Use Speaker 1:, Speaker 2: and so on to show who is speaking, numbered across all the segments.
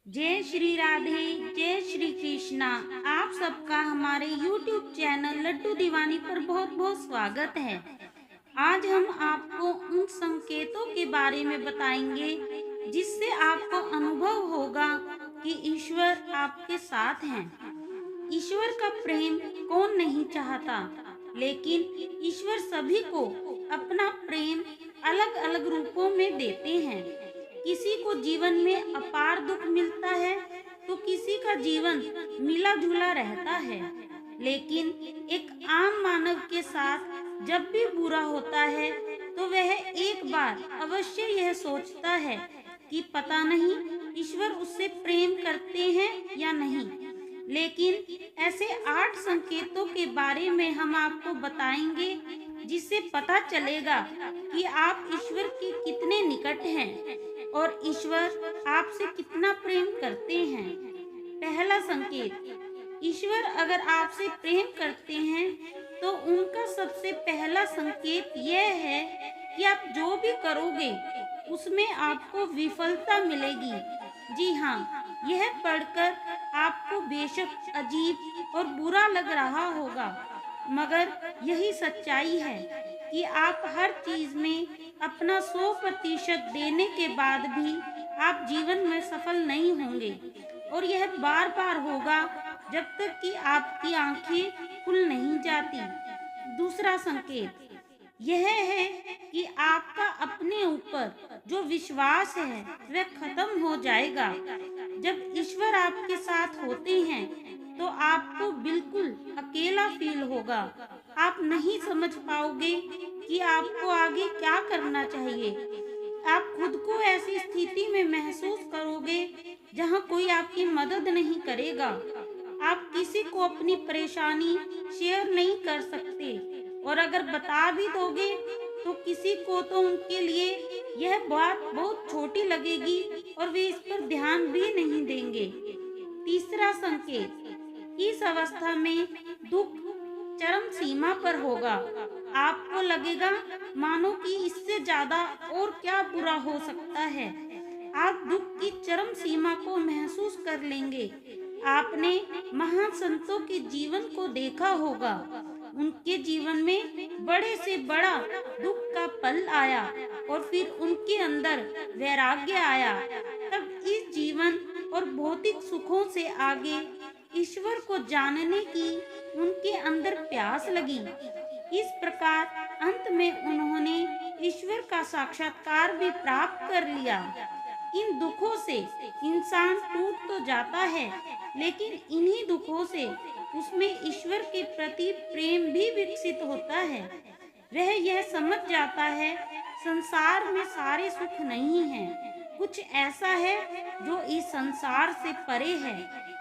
Speaker 1: जय श्री राधे। जय श्री कृष्णा। आप सबका हमारे YouTube चैनल लड्डू दीवानी पर बहुत बहुत स्वागत है। आज हम आपको उन संकेतों के बारे में बताएंगे जिससे आपको अनुभव होगा कि ईश्वर आपके साथ हैं। ईश्वर का प्रेम कौन नहीं चाहता, लेकिन ईश्वर सभी को अपना प्रेम अलग अलग रूपों में देते हैं। किसी को जीवन में अपार दुख मिलता है तो किसी का जीवन मिला जुला रहता है। लेकिन एक आम मानव के साथ जब भी बुरा होता है तो वह एक बार अवश्य यह सोचता है कि पता नहीं ईश्वर उससे प्रेम करते हैं या नहीं। लेकिन ऐसे 8 संकेतों के बारे में हम आपको बताएंगे जिससे पता चलेगा कि आप ईश्वर के कितने निकट हैं और ईश्वर आपसे कितना प्रेम करते हैं। पहला संकेत, ईश्वर अगर आपसे प्रेम करते हैं तो उनका सबसे पहला संकेत यह है कि आप जो भी करोगे उसमें आपको विफलता मिलेगी। जी हाँ, यह पढ़कर आपको बेशक अजीब और बुरा लग रहा होगा, मगर यही सच्चाई है कि आप हर चीज में अपना 100% देने के बाद भी आप जीवन में सफल नहीं होंगे, और यह बार बार होगा जब तक कि आपकी आंखें खुल नहीं जाती। दूसरा संकेत यह है कि आपका अपने ऊपर जो विश्वास है वह खत्म हो जाएगा। जब ईश्वर आपके साथ होते हैं तो आपको बिल्कुल अकेला फील होगा। आप नहीं समझ पाओगे कि आपको आगे क्या करना चाहिए। आप खुद को ऐसी स्थिति में महसूस करोगे जहां कोई आपकी मदद नहीं करेगा। आप किसी को अपनी परेशानी शेयर नहीं कर सकते, और अगर बता भी दोगे तो किसी को तो उनके लिए यह बात बहुत छोटी लगेगी और वे इस पर ध्यान भी नहीं देंगे। तीसरा संकेत, इस अवस्था में दुख चरम सीमा पर होगा। आपको लगेगा मानो कि इससे ज्यादा और क्या बुरा हो सकता है। आप दुख की चरम सीमा को महसूस कर लेंगे। आपने महान संतों के जीवन को देखा होगा। उनके जीवन में बड़े से बड़ा दुख का पल आया और फिर उनके अंदर वैराग्य आया। तब इस जीवन और भौतिक सुखों से आगे ईश्वर को जानने की उनके अंदर प्यास लगी। इस प्रकार अंत में उन्होंने ईश्वर का साक्षात्कार भी प्राप्त कर लिया। इन दुखों से इंसान टूट तो जाता है, लेकिन इन्हीं दुखों से उसमें ईश्वर के प्रति प्रेम भी विकसित होता है। वह यह समझ जाता है संसार में सारे सुख नहीं हैं, कुछ ऐसा है जो इस संसार से परे है,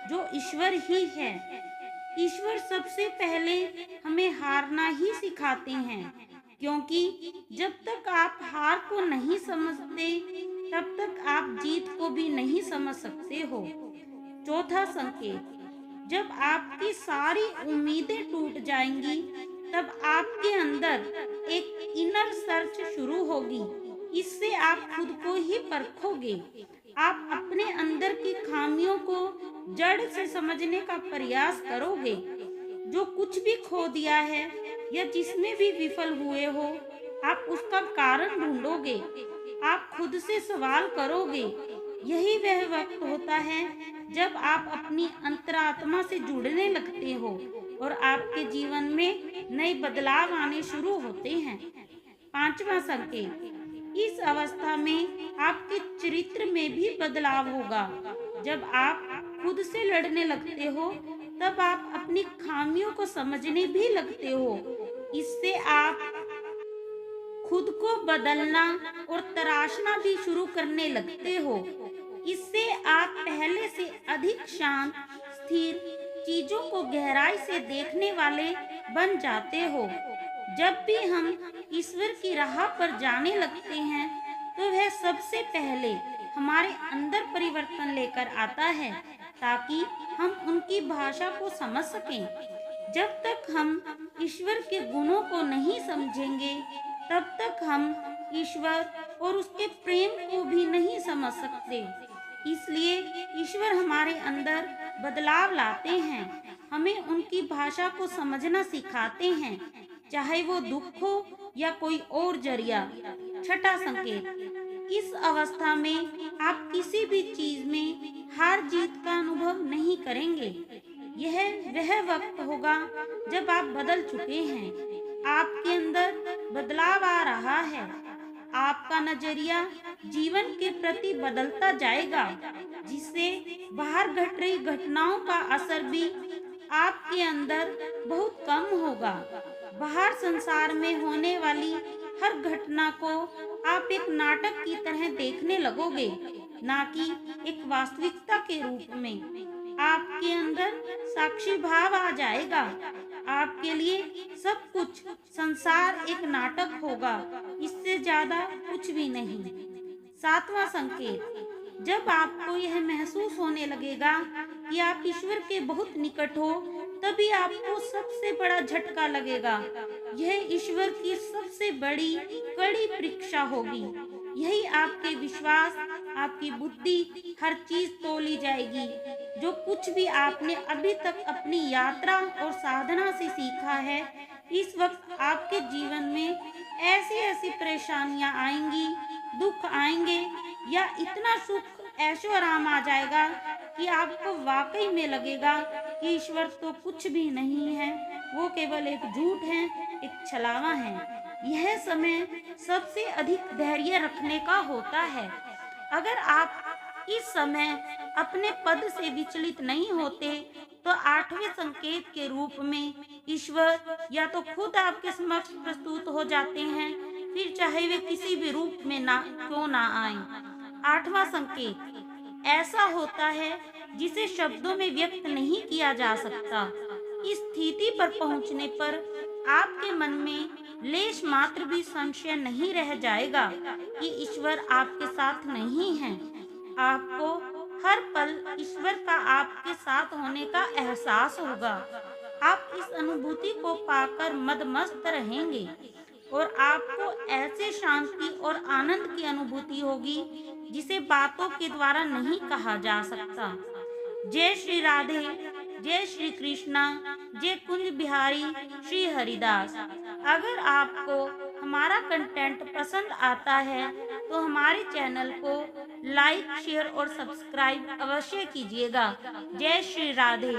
Speaker 1: जो ईश्वर ही है। ईश्वर सबसे पहले हमें हारना ही सिखाते हैं, क्योंकि जब तक आप हार को नहीं समझते तब तक आप जीत को भी नहीं समझ सकते हो। चौथा संकेत, जब आपकी सारी उम्मीदें टूट जाएंगी तब आपके अंदर एक इनर सर्च शुरू होगी। इससे आप खुद को ही परखोगे। आप अपने अंदर की खामियों को जड़ से समझने का प्रयास करोगे। जो कुछ भी खो दिया है या जिसमें भी विफल हुए हो, आप उसका कारण ढूंढोगे। आप खुद से सवाल करोगे। यही वह वक्त होता है जब आप अपनी अंतरात्मा से जुड़ने लगते हो और आपके जीवन में नए बदलाव आने शुरू होते हैं। पांचवा संकेत, इस अवस्था में आपके चरित्र में भी बदलाव होगा। जब आप खुद से लड़ने लगते हो तब आप अपनी खामियों को समझने भी लगते हो। इससे आप खुद को बदलना और तराशना भी शुरू करने लगते हो। इससे आप पहले से अधिक शांत, स्थिर, चीजों को गहराई से देखने वाले बन जाते हो। जब भी हम ईश्वर की राह पर जाने लगते हैं तो वह सबसे पहले हमारे अंदर परिवर्तन लेकर आता है, ताकि हम उनकी भाषा को समझ सकें। जब तक हम ईश्वर के गुणों को नहीं समझेंगे तब तक हम ईश्वर और उसके प्रेम को भी नहीं समझ सकते। इसलिए ईश्वर हमारे अंदर बदलाव लाते हैं, हमें उनकी भाषा को समझना सिखाते हैं, चाहे वो दुख हो या कोई और जरिया। छठा संकेत, इस अवस्था में आप किसी भी चीज में हार जीत का अनुभव नहीं करेंगे। यह वह वक्त होगा जब आप बदल चुके हैं, आपके अंदर बदलाव आ रहा है, आपका नजरिया जीवन के प्रति बदलता जाएगा, जिससे बाहर घट रही घटनाओं का असर भी आपके अंदर बहुत कम होगा। बाहर संसार में होने वाली हर घटना को आप एक नाटक की तरह देखने लगोगे, ना कि एक वास्तविकता के रूप में। आपके अंदर साक्षी भाव आ जाएगा, आपके लिए सब कुछ संसार एक नाटक होगा, इससे ज्यादा कुछ भी नहीं। सातवां संकेत, जब आपको यह महसूस होने लगेगा कि आप ईश्वर के बहुत निकट हो, तभी आपको सबसे बड़ा झटका लगेगा। यह ईश्वर की सबसे बड़ी कड़ी परीक्षा होगी। यही आपके विश्वास, आपकी बुद्धि, हर चीज तोली जाएगी। जो कुछ भी आपने अभी तक अपनी यात्रा और साधना से सीखा है, इस वक्त आपके जीवन में ऐसी ऐसी परेशानियां आएंगी, दुख आएंगे, या इतना सुख ऐशो आराम आ जाएगा कि आपको वाकई में लगेगा कि ईश्वर तो कुछ भी नहीं है, वो केवल एक झूठ है, एक छलावा है। यह समय सबसे अधिक धैर्य रखने का होता है। अगर आप इस समय अपने पद से विचलित नहीं होते, तो आठवें संकेत के रूप में ईश्वर या तो खुद आपके समक्ष प्रस्तुत हो जाते हैं, फिर चाहे वे किसी भी रूप में ना क्यों ना आए। आठवां संकेत ऐसा होता है जिसे शब्दों में व्यक्त नहीं किया जा सकता। इस स्थिति पर पहुंचने पर आपके मन में लेश मात्र भी संशय नहीं रह जाएगा कि ईश्वर आपके साथ नहीं है। आपको हर पल ईश्वर का आपके साथ होने का एहसास होगा। आप इस अनुभूति को पाकर मदमस्त रहेंगे और आपको ऐसे शांति और आनंद की अनुभूति होगी जिसे बातों के द्वारा नहीं कहा जा सकता। जय श्री राधे, जय श्री कृष्णा, जय कुंज बिहारी श्री हरिदास। अगर आपको हमारा कंटेंट पसंद आता है तो हमारे चैनल को लाइक, शेयर और सब्सक्राइब अवश्य कीजिएगा। जय श्री राधे।